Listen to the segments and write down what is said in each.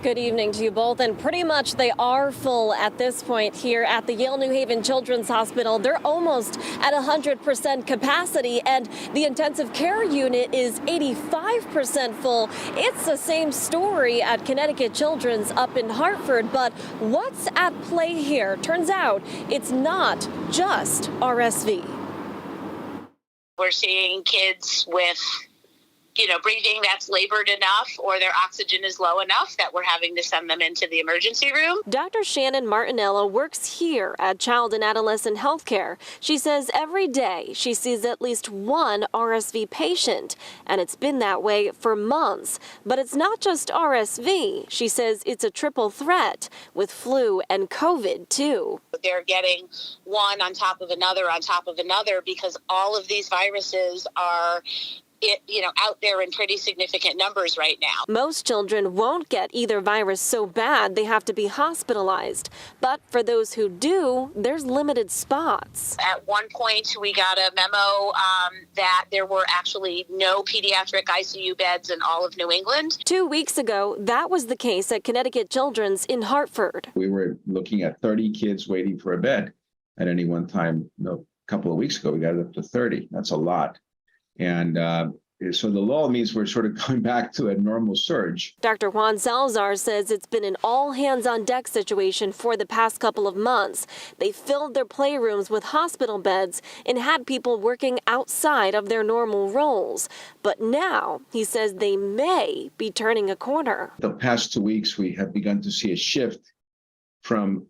Good evening to you both, and pretty much they are full at this point here at the Yale New Haven Children's Hospital. They're almost at 100% capacity, and the intensive care unit is 85% full. It's the same story at Connecticut Children's up in Hartford, but what's at play here? Turns out it's not just RSV. We're seeing kids with breathing that's labored enough or their oxygen is low enough that we're having to send them into the emergency room. Dr. Shannon Martinello works here at Child and Adolescent Healthcare. She says every day she sees at least one RSV patient, and it's been that way for months. But it's not just RSV. She says it's a triple threat with flu and COVID, too. They're getting one on top of another because all of these viruses are out there in pretty significant numbers right now. Most children won't get either virus so bad they have to be hospitalized. But for those who do, there's limited spots. At one point, we got a memo that there were actually no pediatric ICU beds in all of New England. 2 weeks ago, that was the case at Connecticut Children's in Hartford. We were looking at 30 kids waiting for a bed at any one time. A couple of weeks ago, we got it up to 30. That's a lot. And so the lull means we're sort of going back to a normal surge. Dr. Juan Salazar says it's been an all-hands-on-deck situation for the past couple of months. They filled their playrooms with hospital beds and had people working outside of their normal roles. But now, he says they may be turning a corner. The past 2 weeks, we have begun to see a shift from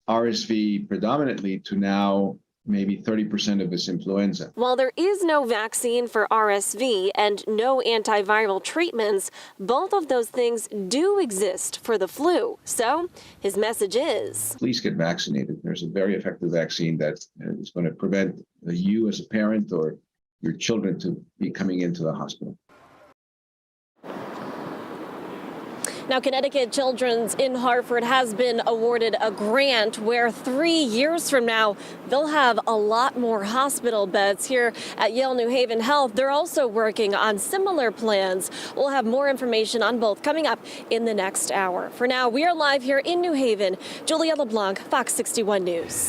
RSV predominantly to now maybe 30% of it's influenza. While there is no vaccine for RSV and no antiviral treatments, both of those things do exist for the flu. So his message is, please get vaccinated. There's a very effective vaccine that is going to prevent you as a parent or your children to be coming into the hospital. Now, Connecticut Children's in Hartford has been awarded a grant where 3 years from now, they'll have a lot more hospital beds. Here at Yale New Haven Health, they're also working on similar plans. We'll have more information on both coming up in the next hour. For now, we are live here in New Haven. Julia LeBlanc, Fox 61 News.